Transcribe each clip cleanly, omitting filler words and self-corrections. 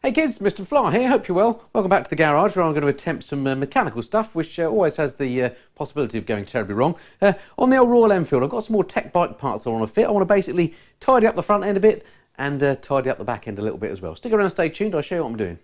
Hey kids, Mr. Fly here, hope you're well. Welcome back to the garage where I'm going to attempt some mechanical stuff, which always has the possibility of going terribly wrong. On the old Royal Enfield, I've got some more Tec Bike parts I want to fit. I want to basically tidy up the front end a bit and tidy up the back end a little bit as well. Stick around, stay tuned, I'll show you what I'm doing.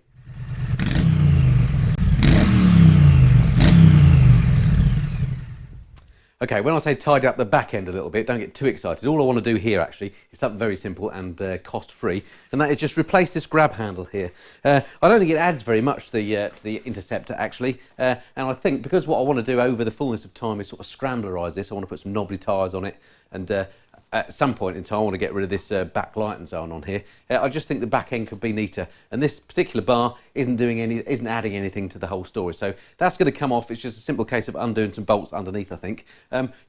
Okay, when I say tidy up the back end a little bit, don't get too excited. All I want to do here actually is something very simple and cost-free, and that is just replace this grab handle here. I don't think it adds very much to the Interceptor actually, and I think because what I want to do over the fullness of time is sort of scramblerise this. I want to put some knobbly tyres on it, and at some point in time I want to get rid of this back light and so on here. I just think the back end could be neater, and this particular bar isn't adding anything to the whole story, so that's going to come off. It's just a simple case of undoing some bolts underneath, I think.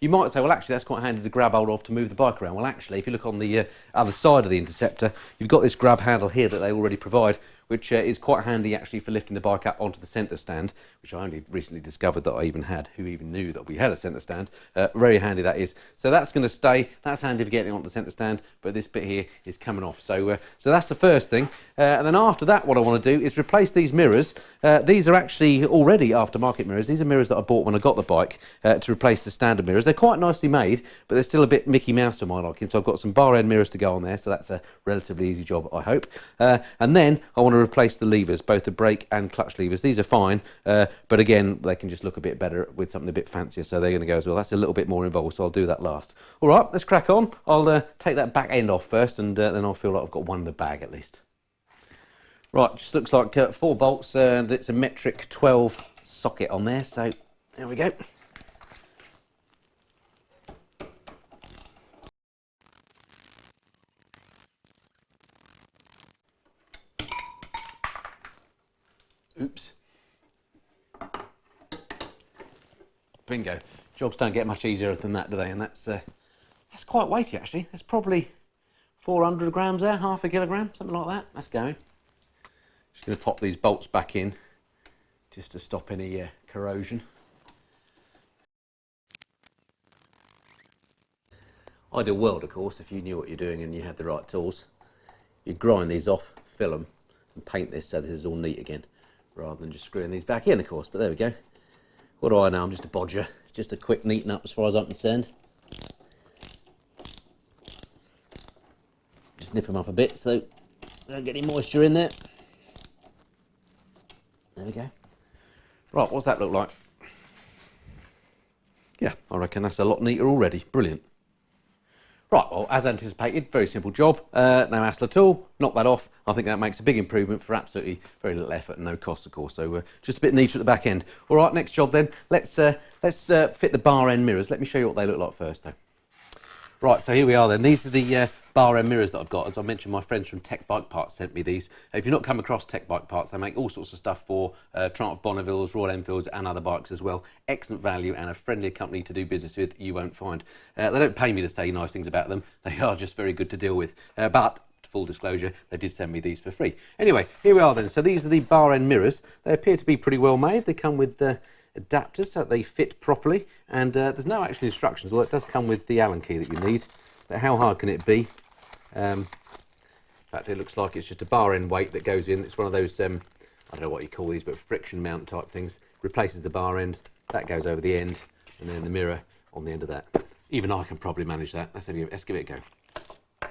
You might say, well actually that's quite handy to grab hold of to move the bike around. Well actually, if you look on the other side of the Interceptor, you've got this grab handle here that they already provide, which is quite handy actually for lifting the bike up onto the centre stand, which I only recently discovered that I even had. Who even knew that we had a centre stand? Very handy that is. So that's going to stay. That's handy for getting onto the centre stand, but this bit here is coming off. So that's the first thing. And then after that, what I want to do is replace these mirrors. These are actually already aftermarket mirrors. These are mirrors that I bought when I got the bike to replace the standard mirrors. They're quite nicely made, but they're still a bit Mickey Mouse to my liking. So I've got some bar end mirrors to go on there, so that's a relatively easy job, I hope. And then I want to replace the levers, both the brake and clutch levers. These are fine, but again, they can just look a bit better with something a bit fancier, so they're going to go as well. That's a little bit more involved, so I'll do that last. All right, let's crack on. I'll take that back end off first, and then I'll feel like I've got one in the bag at least. Right, just looks like 4 bolts, and it's a metric 12 socket on there, so there we go. Oops. Bingo. Jobs don't get much easier than that, do they? And that's quite weighty actually. There's probably 400 grams there, half a kilogram, something like that. That's going. Just going to pop these bolts back in just to stop any corrosion. Ideal world, of course, if you knew what you're doing and you had the right tools. You'd grind these off, fill them, and paint this so this is all neat again, rather than just screwing these back in, of course. But there we go. What do I know? I'm just a bodger. It's just a quick neaten up as far as I'm concerned. Just nip them up a bit so don't get any moisture in there. There we go. Right, what's that look like? Yeah, I reckon that's a lot neater already. Brilliant. Right, well, as anticipated, very simple job. No hassle at all. Knock that off. I think that makes a big improvement for absolutely very little effort and no cost, of course. So just a bit neater at the back end. All right, next job then. Let's fit the bar end mirrors. Let me show you what they look like first, though. Right, so here we are then. These are the bar end mirrors that I've got. As I mentioned, my friends from Tec Bike Parts sent me these. If you've not come across Tec Bike Parts, they make all sorts of stuff for Triumph Bonnevilles, Royal Enfields and other bikes as well. Excellent value and a friendly company to do business with you won't find. They don't pay me to say nice things about them. They are just very good to deal with. But full disclosure, they did send me these for free. Anyway, here we are then. So these are the bar end mirrors. They appear to be pretty well made. They come with adapters so that they fit properly, and there's no actual instructions. Well, it does come with the Allen key that you need, but how hard can it be? In fact, it looks like it's just a bar end weight that goes in. It's one of those I don't know what you call these, but friction mount type things. Replaces the bar end, that goes over the end, and then the mirror on the end of that. Even I can probably manage that. Let's give it a go.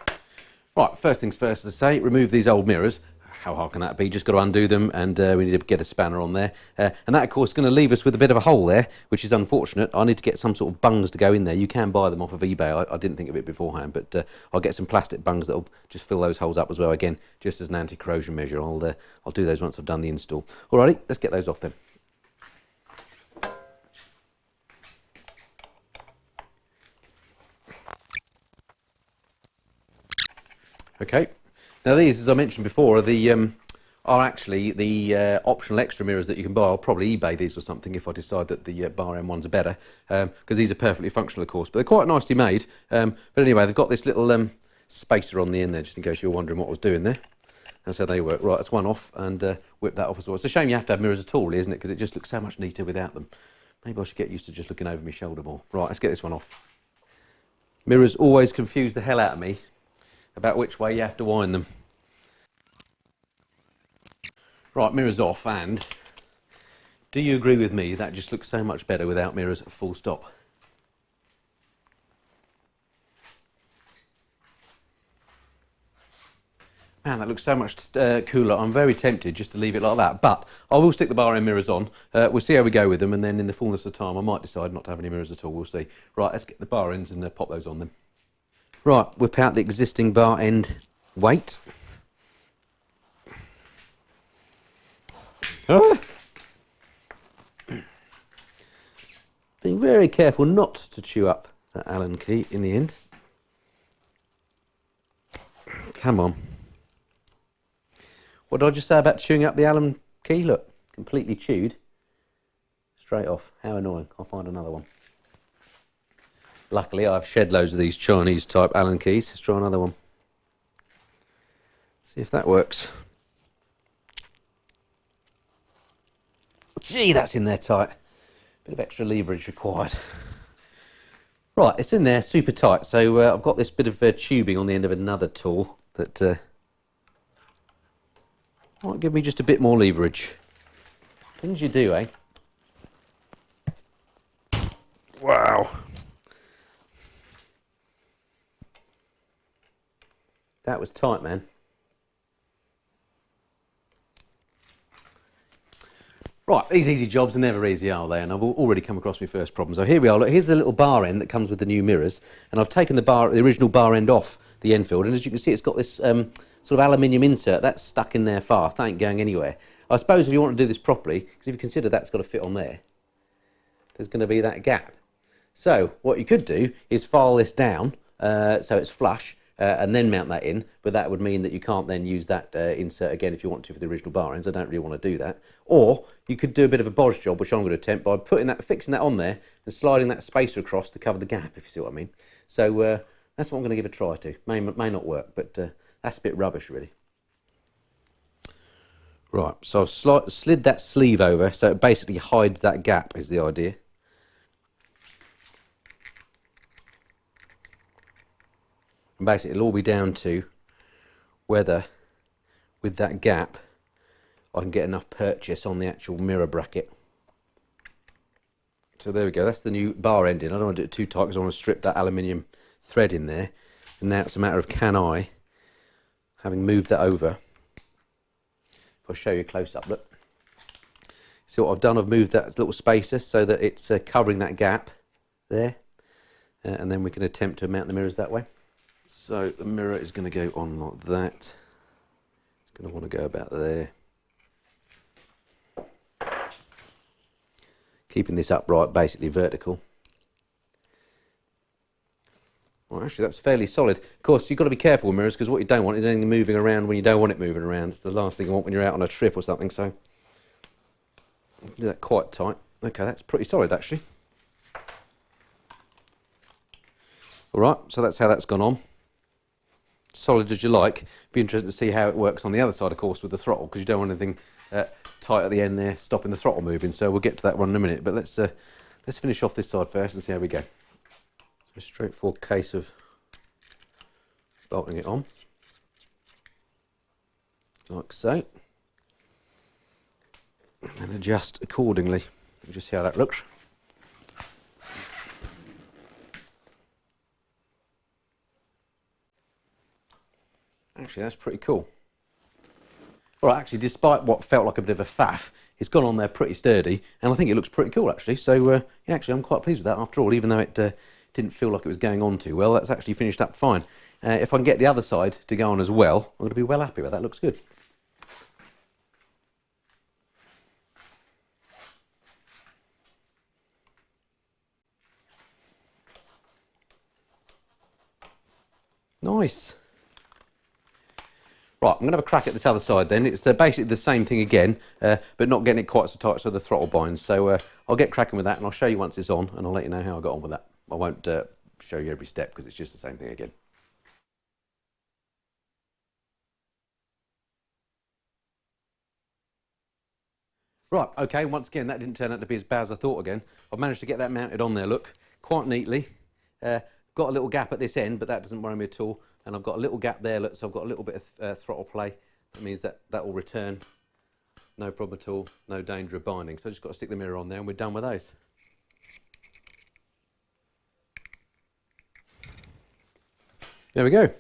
Right, first things first, as I say, remove these old mirrors. How hard can that be? Just got to undo them, and we need to get a spanner on there. And that, of course, is going to leave us with a bit of a hole there, which is unfortunate. I need to get some sort of bungs to go in there. You can buy them off of eBay. I didn't think of it beforehand, but I'll get some plastic bungs that'll just fill those holes up as well. Again, just as an anti-corrosion measure. I'll do those once I've done the install. Alrighty, let's get those off then. Okay. Now these, as I mentioned before, are actually the optional extra mirrors that you can buy. I'll probably eBay these or something if I decide that the bar end ones are better, because these are perfectly functional, of course. But they're quite nicely made. But anyway, they've got this little spacer on the end there, just in case you're wondering what I was doing there. That's how they work. Right, that's one off, and whip that off as well. It's a shame you have to have mirrors at all, isn't it? Because it just looks so much neater without them. Maybe I should get used to just looking over my shoulder more. Right, let's get this one off. Mirrors always confuse the hell out of me about which way you have to wind them. Right, mirrors off, and do you agree with me that just looks so much better without mirrors, full stop? Man, that looks so much cooler. I'm very tempted just to leave it like that, but I will stick the bar end mirrors on. We'll see how we go with them, and then in the fullness of time I might decide not to have any mirrors at all. We'll see. Right, let's get the bar ends and pop those on then. Right, whip out the existing bar end weight. Being very careful not to chew up that Allen key in the end. Come on. What did I just say about chewing up the Allen key? Look, completely chewed. Straight off. How annoying. I'll find another one. Luckily, I've shed loads of these Chinese type Allen keys. Let's try another one. See if that works. Gee, that's in there tight. Bit of extra leverage required. Right, it's in there super tight. So I've got this bit of tubing on the end of another tool that might give me just a bit more leverage. Things you do, eh? Wow. That was tight, man. Right, these easy jobs are never easy, are they? And I've already come across my first problem. So here we are. Look, here's the little bar end that comes with the new mirrors, and I've taken the original bar end off the Enfield, and as you can see, it's got this sort of aluminium insert that's stuck in there fast. That ain't going anywhere. I suppose if you want to do this properly, because if you consider that's got to fit on there, there's going to be that gap. So what you could do is file this down so it's flush. And then mount that in, but that would mean that you can't then use that insert again if you want to for the original bar ends. I don't really want to do that. Or you could do a bit of a bodge job, which I'm going to attempt by fixing that on there and sliding that spacer across to cover the gap, if you see what I mean. So that's what I'm going to give a try to. May not work, but that's a bit rubbish, really. Right, so I've slid that sleeve over, so it basically hides that gap, is the idea. And basically it'll all be down to whether with that gap I can get enough purchase on the actual mirror bracket. So there we go, that's the new bar end in. I don't want to do it too tight because I want to strip that aluminium thread in there. And now it's a matter of can I, having moved that over, if I show you a close up, look. See what I've done? I've moved that little spacer so that it's covering that gap there. And then we can attempt to mount the mirrors that way. So the mirror is going to go on like that. It's going to want to go about there. Keeping this upright, basically vertical. Well, actually that's fairly solid. Of course, you've got to be careful with mirrors because what you don't want is anything moving around when you don't want it moving around. It's the last thing you want when you're out on a trip or something, so do that quite tight. Okay, that's pretty solid actually. Alright, so that's how that's gone on. Solid as you like. Be interested to see how it works on the other side, of course, with the throttle, because you don't want anything tight at the end there stopping the throttle moving. So we'll get to that one in a minute, but let's finish off this side first and see how we go. A straightforward case of bolting it on, like so, and adjust accordingly. We'll just see how that looks. Actually, that's pretty cool. Well, actually, despite what felt like a bit of a faff, it's gone on there pretty sturdy, and I think it looks pretty cool, actually. So, yeah, actually, I'm quite pleased with that after all, even though it didn't feel like it was going on too well. That's actually finished up fine. If I can get the other side to go on as well, I'm going to be well happy with that. That looks good. Nice. Right, I'm going to have a crack at this other side then. It's basically the same thing again, but not getting it quite so tight so the throttle binds. So I'll get cracking with that and I'll show you once it's on and I'll let you know how I got on with that. I won't show you every step because it's just the same thing again. Right, okay, once again, that didn't turn out to be as bad as I thought again. I've managed to get that mounted on there, look, quite neatly. Got a little gap at this end, but that doesn't worry me at all. And I've got a little gap there, look, so I've got a little bit of throttle play. That means that will return no problem at all, no danger of binding. So I just got to stick the mirror on there and we're done with those. There we go.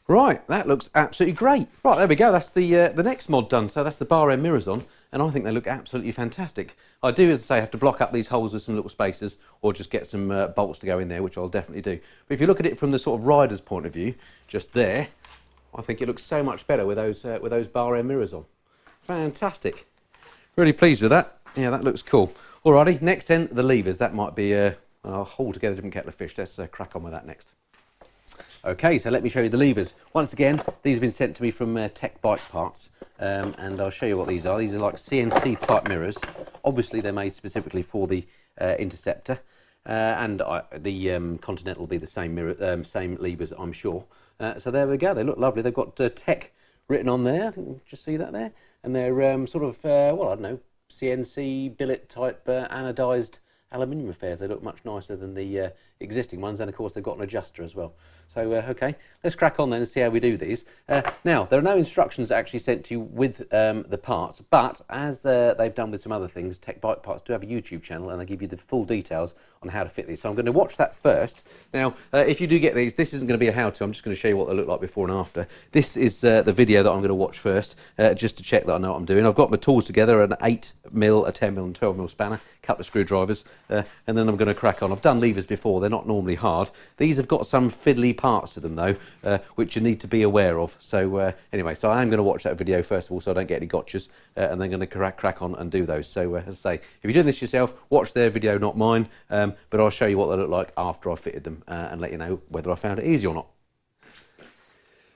Right, that looks absolutely great. Right, there we go. That's the next mod done. So that's the bar end mirrors on, and I think they look absolutely fantastic. I do, as I say, have to block up these holes with some little spacers, or just get some bolts to go in there, which I'll definitely do. But if you look at it from the sort of rider's point of view, just there, I think it looks so much better with those bar end mirrors on. Fantastic. Really pleased with that. Yeah, that looks cool. Alrighty, next then, the levers. That might be a whole together different kettle of fish. Let's crack on with that next. Okay, so let me show you the levers. Once again, these have been sent to me from Tec Bike parts, and I'll show you what these are. These are like CNC type mirrors. Obviously, they're made specifically for the Interceptor, and the Continental will be the same mirror, same levers, I'm sure. So there we go. They look lovely. They've got Tec written on there. I think you can just see that there, and they're sort of well, I don't know, CNC billet type anodized aluminium affairs. They look much nicer than the existing ones, and of course they've got an adjuster as well. So okay, let's crack on then and see how we do these. Now, there are no instructions actually sent to you with the parts, but as they've done with some other things, Tec Bike parts do have a YouTube channel, and they give you the full details on how to fit these. So I'm going to watch that first. Now, if you do get these, this isn't going to be a how-to. I'm just going to show you what they look like before and after. This is the video that I'm going to watch first, just to check that I know what I'm doing. I've got my tools together, an 8mm, a 10mm and 12mm spanner, a couple of screwdrivers, and then I'm going to crack on. I've done levers before. They're not normally hard. These have got some fiddly parts to them though, which you need to be aware of. So anyway, so I am going to watch that video first of all so I don't get any gotchas, and then going to crack on and do those. So as I say, if you're doing this yourself, watch their video, not mine, but I'll show you what they look like after I've fitted them, and let you know whether I found it easy or not.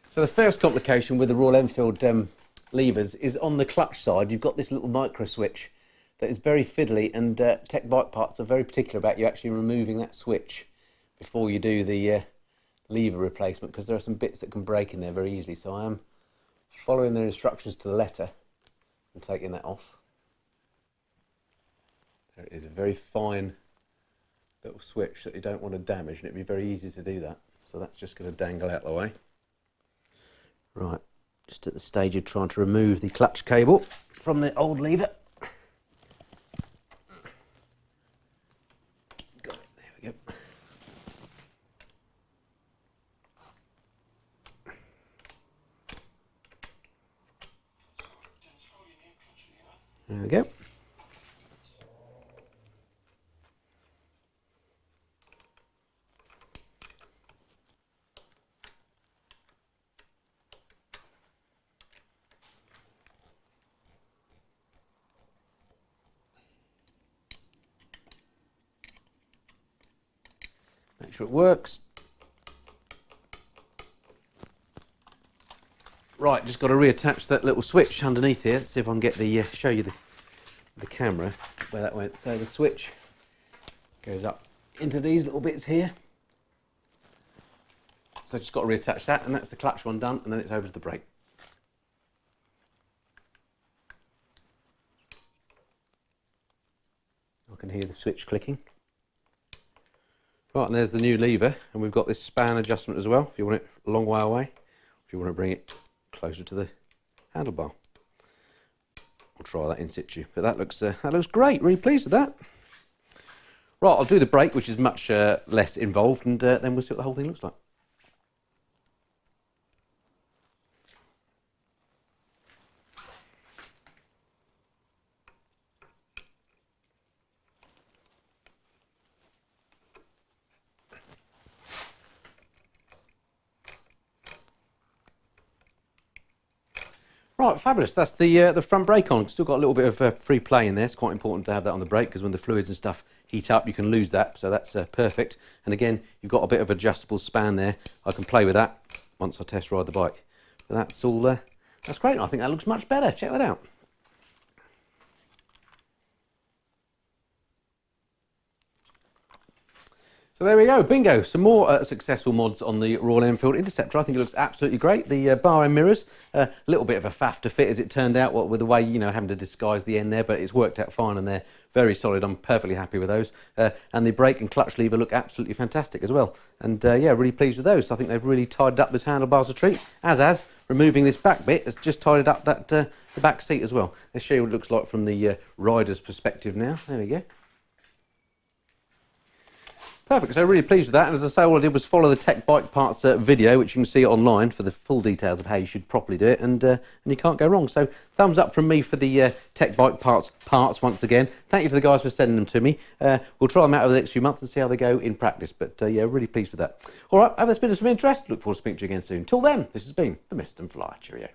So the first complication with the Royal Enfield levers is on the clutch side. You've got this little micro switch that is very fiddly, and Tec Bike parts are very particular about you actually removing that switch before you do the lever replacement, because there are some bits that can break in there very easily. So I am following their instructions to the letter and taking that off. There it is, a very fine little switch that you don't want to damage, and it'd be very easy to do that. So that's just going to dangle out the way. Right, just at the stage of trying to remove the clutch cable from the old lever. Got it, there we go. There we go. Make sure it works. Right, just got to reattach that little switch underneath here. Let's see if I can get the show you the camera where that went. So the switch goes up into these little bits here. So just got to reattach that, and that's the clutch one done, and then it's over to the brake. I can hear the switch clicking. Right, and there's the new lever, and we've got this span adjustment as well, if you want it a long way away, if you want to bring it closer to the handlebar. We'll try that in situ, but that looks great. Really pleased with that. Right, I'll do the brake, which is much less involved, and then we'll see what the whole thing looks like. Right, fabulous. That's the front brake on. Still got a little bit of free play in there. It's quite important to have that on the brake, because when the fluids and stuff heat up, you can lose that. So that's perfect. And again, you've got a bit of adjustable span there. I can play with that once I test ride the bike. But that's all. That's great. I think that looks much better. Check that out. So there we go, bingo. Some more successful mods on the Royal Enfield Interceptor. I think it looks absolutely great. The bar and mirrors, a little bit of a faff to fit as it turned out, what with the way, you know, having to disguise the end there, but it's worked out fine and they're very solid. I'm perfectly happy with those. And the brake and clutch lever look absolutely fantastic as well. And yeah, really pleased with those. I think they've really tidied up this handlebars a treat, as removing this back bit has just tidied up that the back seat as well. Let's show you what it looks like from the rider's perspective now. There we go. Perfect, so really pleased with that, and as I say, all I did was follow the Tec Bike parts video, which you can see online for the full details of how you should properly do it, and you can't go wrong. So thumbs up from me for the Tec Bike parts once again. Thank you to the guys for sending them to me. We'll try them out over the next few months and see how they go in practice, but yeah, really pleased with that. All right, I hope that's been of some interest. Look forward to speaking to you again soon. Till then, this has been the Mist and Fly. Cheerio.